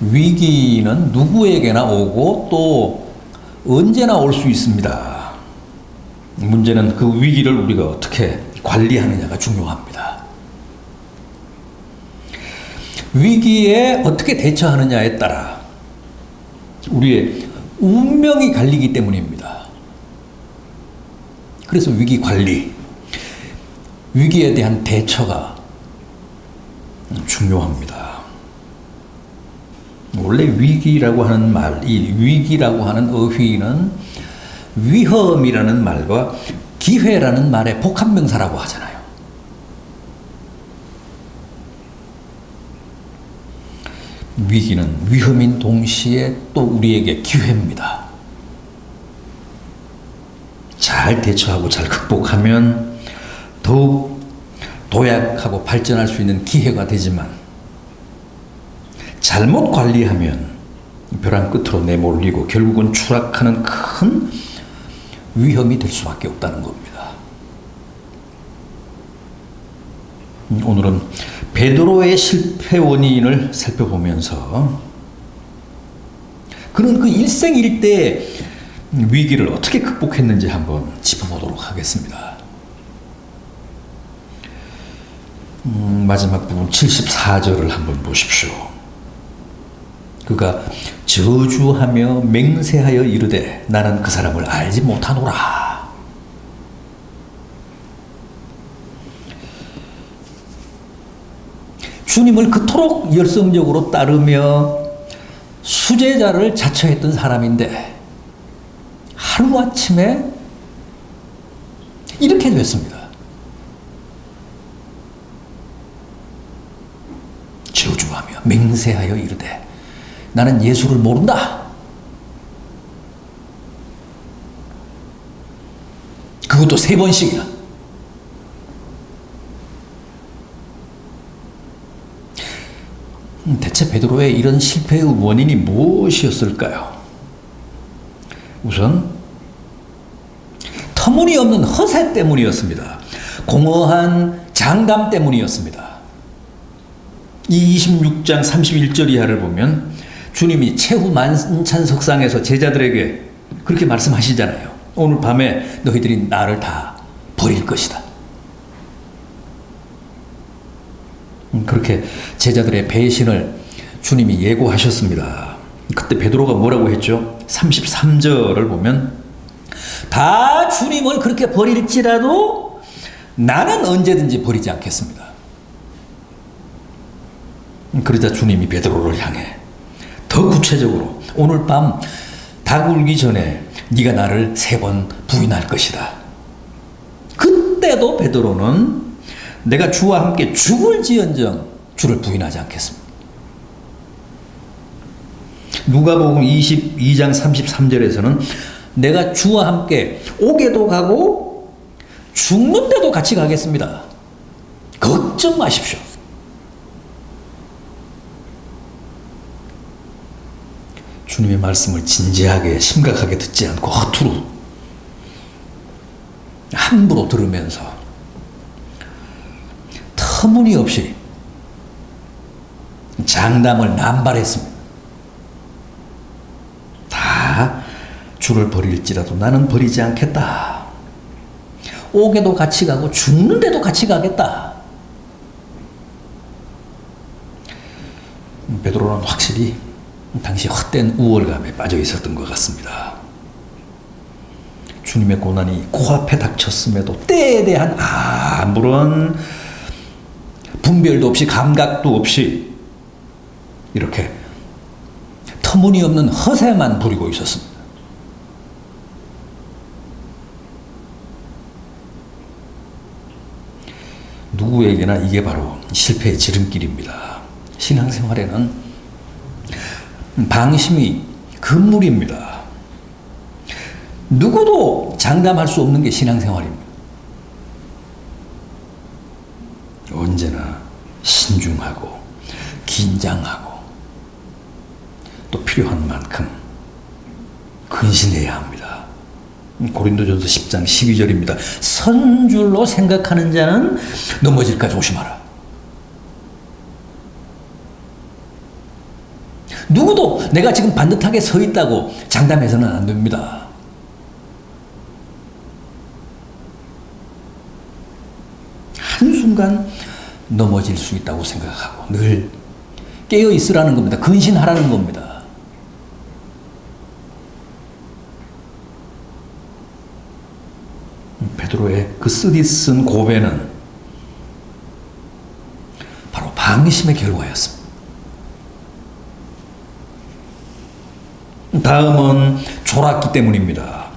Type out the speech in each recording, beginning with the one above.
위기는 누구에게나 오고 또 언제나 올 수 있습니다. 문제는 그 위기를 우리가 어떻게 관리하느냐가 중요합니다. 위기에 어떻게 대처하느냐에 따라 우리의 운명이 갈리기 때문입니다. 그래서 위기 관리, 위기에 대한 대처가 중요합니다. 원래 위기라고 하는 말, 이 위기라고 하는 어휘는 위험이라는 말과 기회라는 말의 복합명사라고 하잖아요. 위기는 위험인 동시에 또 우리에게 기회입니다. 잘 대처하고 잘 극복하면 더욱 도약하고 발전할 수 있는 기회가 되지만 잘못 관리하면 벼랑 끝으로 내몰리고 결국은 추락하는 큰 위험이 될 수밖에 없다는 겁니다. 오늘은 베드로의 실패 원인을 살펴보면서 그는 그 일생일대의 위기를 어떻게 극복했는지 한번 짚어보도록 하겠습니다. 마지막 부분 74절을 한번 보십시오. 그가 저주하며 맹세하여 이르되 나는 그 사람을 알지 못하노라. 주님을 그토록 열성적으로 따르며 수제자를 자처했던 사람인데 하루아침에 이렇게 됐습니다. 저주하며 맹세하여 이르되 나는 예수를 모른다. 그것도 3번씩이나. 대체 베드로의 이런 실패의 원인이 무엇이었을까요? 우선 터무니없는 허세 때문이었습니다. 공허한 장담 때문이었습니다. 이 26장 31절 이하를 보면 주님이 최후 만찬석상에서 제자들에게 그렇게 말씀하시잖아요. 오늘 밤에 너희들이 나를 다 버릴 것이다. 그렇게 제자들의 배신을 주님이 예고하셨습니다. 그때 베드로가 뭐라고 했죠? 33절을 보면 다 주님을 그렇게 버릴지라도 나는 언제든지 버리지 않겠습니다. 그러자 주님이 베드로를 향해 더 구체적으로 오늘 밤 닭 울기 전에 네가 나를 3번 부인할 것이다. 그때도 베드로는 내가 주와 함께 죽을지언정 주를 부인하지 않겠습니다. 누가복음 22장 33절에서는 내가 주와 함께 옥에도 가고 죽는데도 같이 가겠습니다. 걱정 마십시오. 주님의 말씀을 진지하게 심각하게 듣지 않고 허투루 함부로 들으면서 터무니없이 장담을 남발했습니다. 다 주를 버릴지라도 나는 버리지 않겠다. 옥에도 같이 가고 죽는데도 같이 가겠다. 베드로는 확실히 당시 헛된 우월감에 빠져 있었던 것 같습니다. 주님의 고난이 코앞에 닥쳤음에도 때에 대한 아무런 분별도 없이 감각도 없이 이렇게 터무니없는 허세만 부리고 있었습니다. 누구에게나 이게 바로 실패의 지름길입니다. 신앙생활에는 방심이 금물입니다. 누구도 장담할 수 없는 게 신앙생활입니다. 언제나 신중하고 긴장하고 또 필요한 만큼 근신해야 합니다. 고린도전서 10장 12절입니다. 선 줄로 생각하는 자는 넘어질까 조심하라. 누구도 내가 지금 반듯하게 서 있다고 장담해서는 안 됩니다. 한순간 넘어질 수 있다고 생각하고 늘 깨어 있으라는 겁니다. 근신하라는 겁니다. 베드로의 그 쓰디쓴 고백은 바로 방심의 결과였습니다. 다음은 졸았기 때문입니다.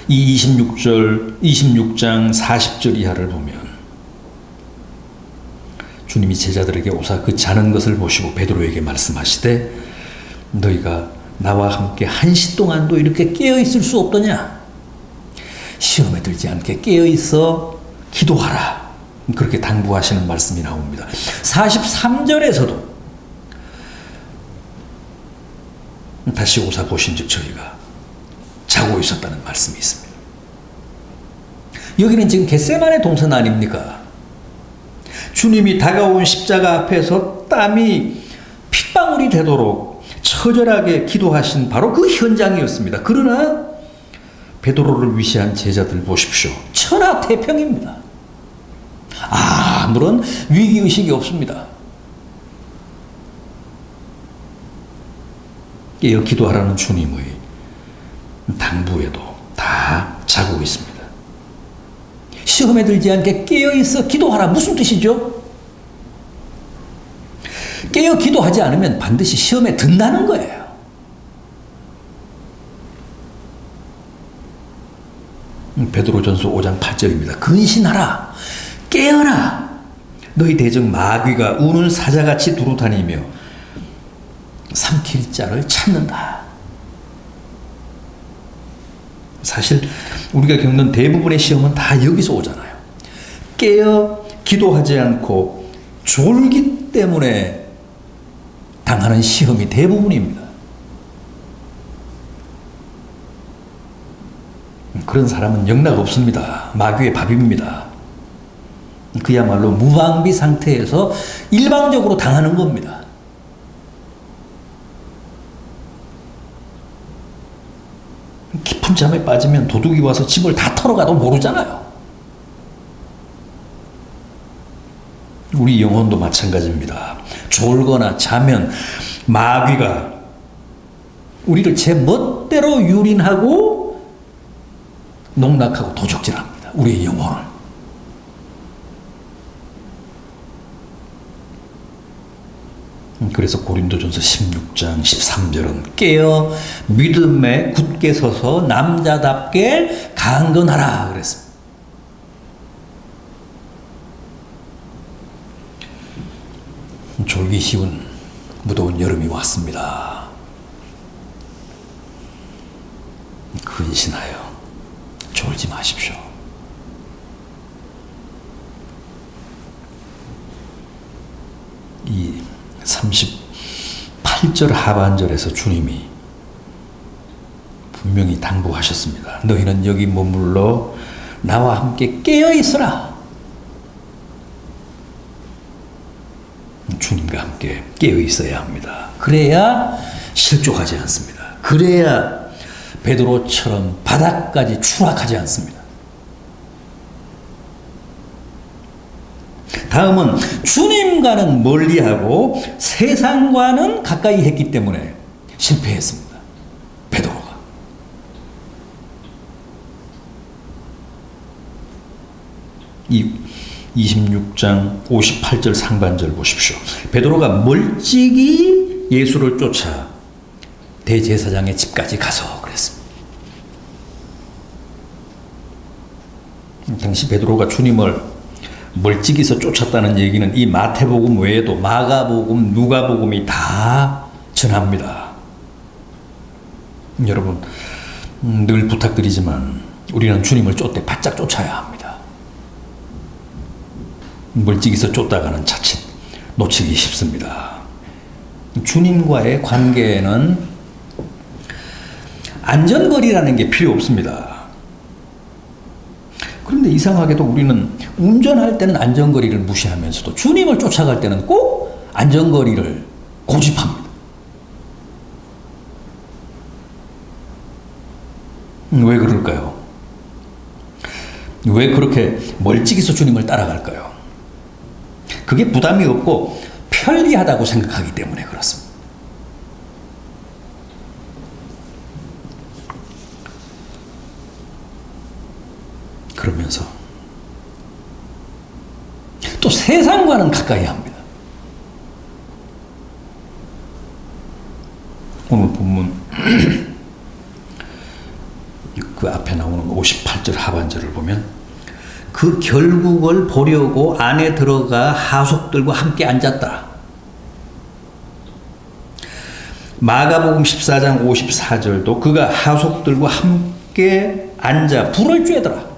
이 26장 40절 이하를 보면 주님이 제자들에게 오사 그 자는 것을 보시고 베드로에게 말씀하시되 너희가 나와 함께 한시 동안도 이렇게 깨어있을 수 없더냐? 시험에 들지 않게 깨어있어 기도하라. 그렇게 당부하시는 말씀이 나옵니다. 43절에서도 다시 오사 보신즉 저희가 자고 있었다는 말씀이 있습니다. 여기는 지금 겟세마네 동산 아닙니까? 주님이 다가온 십자가 앞에서 땀이 핏방울이 되도록 처절하게 기도하신 바로 그 현장이었습니다. 그러나 베드로를 위시한 제자들 보십시오. 천하태평입니다. 아무런 위기의식이 없습니다. 깨어 기도하라는 주님의 당부에도 다 자고 있습니다. 시험에 들지 않게 깨어있어 기도하라. 무슨 뜻이죠? 깨어 기도하지 않으면 반드시 시험에 든다는 거예요. 베드로전서 5장 8절입니다. 근신하라. 깨어라. 너희 대적 마귀가 우는 사자같이 두루다니며 삼킬 자를 찾는다. 사실 우리가 겪는 대부분의 시험은 다 여기서 오잖아요. 깨어 기도하지 않고 졸기 때문에 당하는 시험이 대부분입니다. 그런 사람은 영락 없습니다. 마귀의 밥입니다. 그야말로 무방비 상태에서 일방적으로 당하는 겁니다. 깊은 잠에 빠지면 도둑이 와서 집을 다 털어가도 모르잖아요. 우리 영혼도 마찬가지입니다. 졸거나 자면 마귀가 우리를 제 멋대로 유린하고 농락하고 도적질합니다. 우리의 영혼을. 그래서 고린도전서 16장 13절은 깨어 믿음에 굳게 서서 남자답게 강건하라 그랬습니다. 졸기 쉬운 무더운 여름이 왔습니다. 근신하여 졸지 마십시오. 이 38절 하반절에서 주님이 분명히 당부하셨습니다. 너희는 여기 머물러 나와 함께 깨어 있으라. 주님과 함께 깨어 있어야 합니다. 그래야 실족하지 않습니다. 그래야 베드로처럼 바닥까지 추락하지 않습니다. 다음은 주님과는 멀리하고 세상과는 가까이 했기 때문에 실패했습니다. 베드로가. 이 26장 58절 상반절 보십시오. 베드로가 멀찍이 예수를 쫓아 대제사장의 집까지 가서 그랬습니다. 당시 베드로가 주님을 멀찍이서 쫓았다는 얘기는 이 마태복음 외에도 마가복음, 누가복음이 다 전합니다. 여러분, 늘 부탁드리지만 우리는 주님을 쫓되 바짝 쫓아야 합니다. 멀찍이서 쫓다가는 자칫 놓치기 쉽습니다. 주님과의 관계에는 안전거리라는 게 필요 없습니다. 그런데 이상하게도 우리는 운전할 때는 안전거리를 무시하면서도 주님을 쫓아갈 때는 꼭 안전거리를 고집합니다. 왜 그럴까요? 왜 그렇게 멀찍이서 주님을 따라갈까요? 그게 부담이 없고 편리하다고 생각하기 때문에 그렇습니다. 그러면서 또 세상과는 가까이 합니다. 오늘 본문 그 앞에 나오는 58절 하반절을 보면 그 결국을 보려고 안에 들어가 하속들과 함께 앉았다. 마가복음 14장 54절도 그가 하속들과 함께 앉아 불을 쬐더라.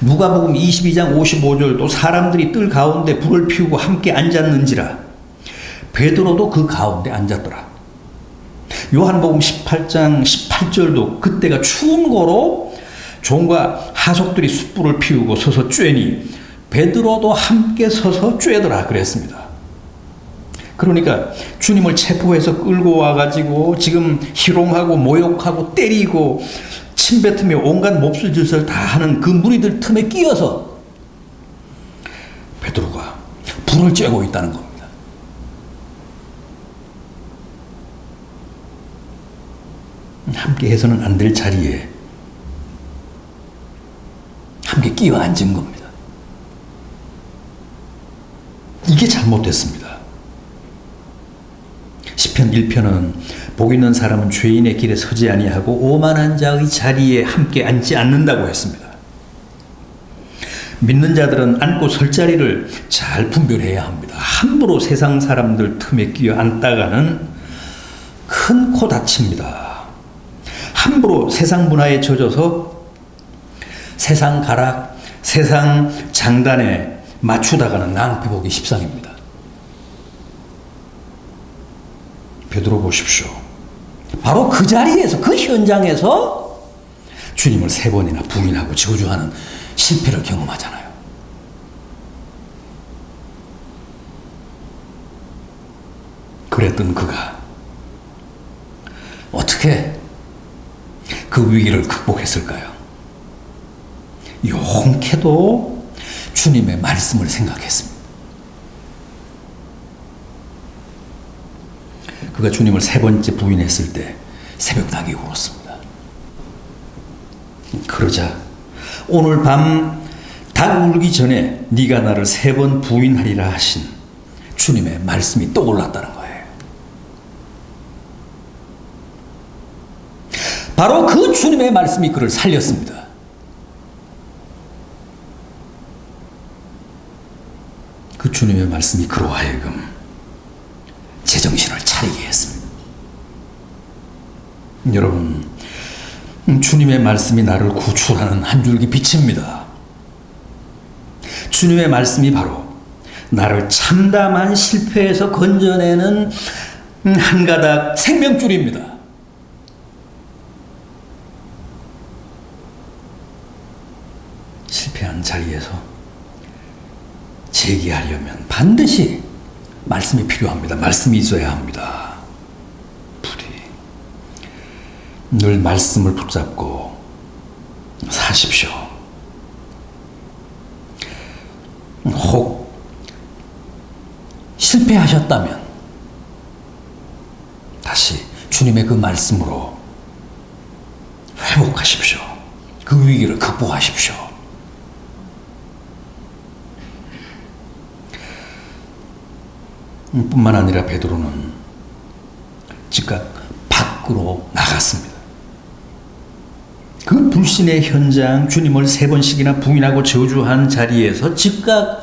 누가복음 22장 55절도 사람들이 뜰 가운데 불을 피우고 함께 앉았는지라. 베드로도 그 가운데 앉았더라. 요한복음 18장 18절도 그때가 추운 거로 종과 하속들이 숯불을 피우고 서서 쬐니 베드로도 함께 서서 쬐더라 그랬습니다. 그러니까 주님을 체포해서 끌고 와가지고 지금 희롱하고 모욕하고 때리고 침뱉으며 온갖 몹쓸 짓을 다 하는 그 무리들 틈에 끼어서 베드로가 불을 쬐고 있다는 겁니다. 함께 해서는 안 될 자리에 함께 끼어 앉은 겁니다. 이게 잘못됐습니다. 시편 1편은 복 있는 사람은 죄인의 길에 서지 아니하고 오만한 자의 자리에 함께 앉지 않는다고 했습니다. 믿는 자들은 앉고 설 자리를 잘 분별해야 합니다. 함부로 세상 사람들 틈에 끼어 앉다가는 큰 코 다칩니다. 함부로 세상 문화에 젖어서 세상 가락, 세상 장단에 맞추다가는 낭패 보기 십상입니다. 베드로 보십시오. 바로 그 자리에서, 그 현장에서 주님을 3번이나 부인하고 저주하는 실패를 경험하잖아요. 그랬던 그가 어떻게 그 위기를 극복했을까요? 용케도 주님의 말씀을 생각했습니다. 그가 주님을 3번째 부인했을 때 새벽닭이 울었습니다. 그러자 오늘 밤 닭 울기 전에 네가 나를 3번 부인하리라 하신 주님의 말씀이 떠올랐다는 거예요. 바로 그 주님의 말씀이 그를 살렸습니다. 그 주님의 말씀이 그로 하여금 제정신을 차리게 했습니다. 여러분, 주님의 말씀이 나를 구출하는 한 줄기 빛입니다. 주님의 말씀이 바로 나를 참담한 실패에서 건져내는 한 가닥 생명줄입니다. 실패한 자리에서 재기하려면 반드시 말씀이 필요합니다. 말씀이 있어야 합니다. 부디 늘 말씀을 붙잡고 사십시오. 혹 실패하셨다면 다시 주님의 그 말씀으로 회복하십시오. 그 위기를 극복하십시오. 뿐만 아니라 베드로는 즉각 밖으로 나갔습니다. 그 불신의 현장, 주님을 3번씩이나 부인하고 저주한 자리에서 즉각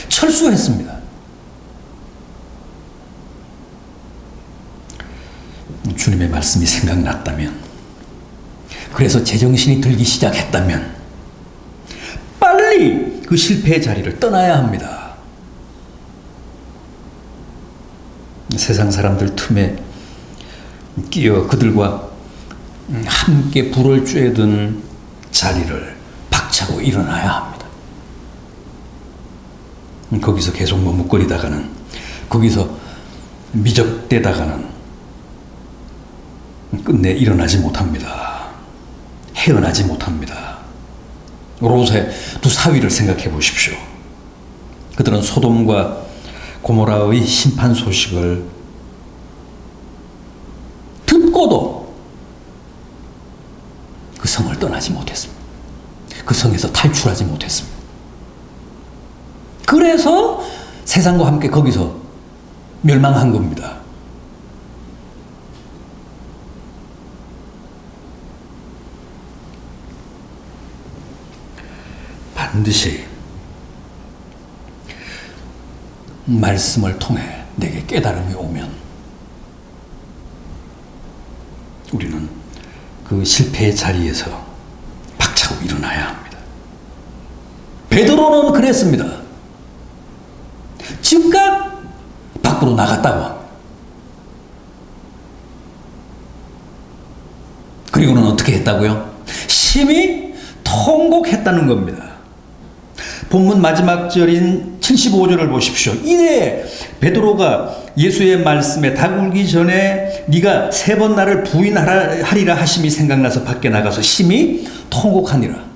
철수했습니다. 주님의 말씀이 생각났다면, 그래서 제정신이 들기 시작했다면 빨리 그 실패의 자리를 떠나야 합니다. 세상 사람들 틈에 끼어 그들과 함께 불을 쬐던 자리를 박차고 일어나야 합니다. 거기서 계속 머뭇거리다가는, 거기서 미적대다가는 끝내 일어나지 못합니다. 헤어나지 못합니다. 롯의 두 사위를 생각해 보십시오. 그들은 소돔과 고모라의 심판 소식을 듣고도 그 성을 떠나지 못했습니다. 그 성에서 탈출하지 못했습니다. 그래서 세상과 함께 거기서 멸망한 겁니다. 반드시 말씀을 통해 내게 깨달음이 오면 우리는 그 실패의 자리에서 박차고 일어나야 합니다. 베드로는 그랬습니다. 즉각 밖으로 나갔다고 합니다. 그리고는 어떻게 했다고요? 심히 통곡했다는 겁니다. 본문 마지막 절인 75절을 보십시오. 이내 베드로가 예수의 말씀에 다굴기 전에 네가 3번 나를 부인하리라 하심이 생각나서 밖에 나가서 심히 통곡하니라.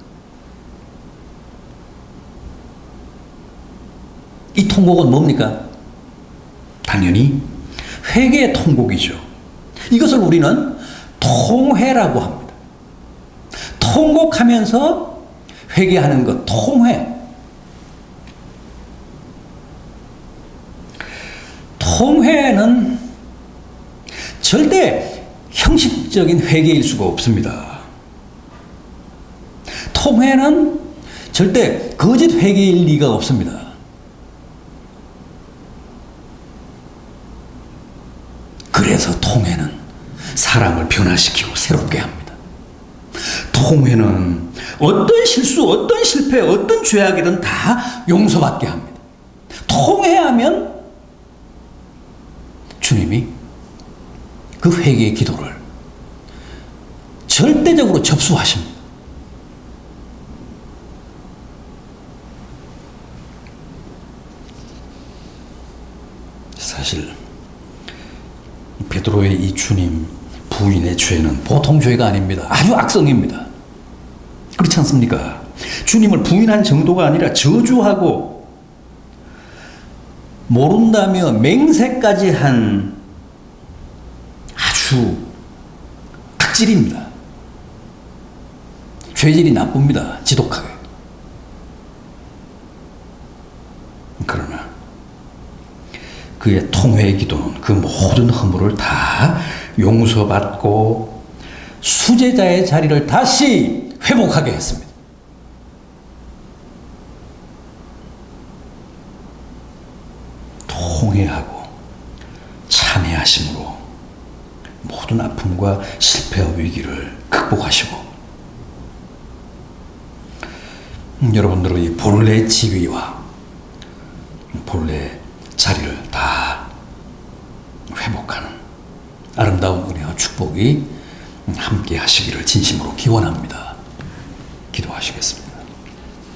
이 통곡은 뭡니까? 당연히 회개의 통곡이죠. 이것을 우리는 통회라고 합니다. 통곡하면서 회개하는 것, 통회. 통회는 절대 형식적인 회개일 수가 없습니다. 통회는 절대 거짓 회개일 리가 없습니다. 그래서 통회는 사람을 변화시키고 새롭게 합니다. 통회는 어떤 실수, 어떤 실패, 어떤 죄악이든 다 용서받게 합니다. 통회하면 주님이 그 회개의 기도를 절대적으로 접수하십니다. 사실 베드로의 이 주님 부인의 죄는 보통 죄가 아닙니다. 아주 악성입니다. 그렇지 않습니까? 주님을 부인한 정도가 아니라 저주하고 모른다며 맹세까지 한 아주 악질입니다. 죄질이 나쁩니다. 지독하게. 그러나 그의 통회의 기도는 그 모든 허물을 다 용서받고 수제자의 자리를 다시 회복하게 했습니다. 통회하고 참회하심으로 모든 아픔과 실패와 위기를 극복하시고 여러분들의 본래 지위와 본래 자리를 다 회복하는 아름다운 은혜와 축복이 함께 하시기를 진심으로 기원합니다. 기도하시겠습니다.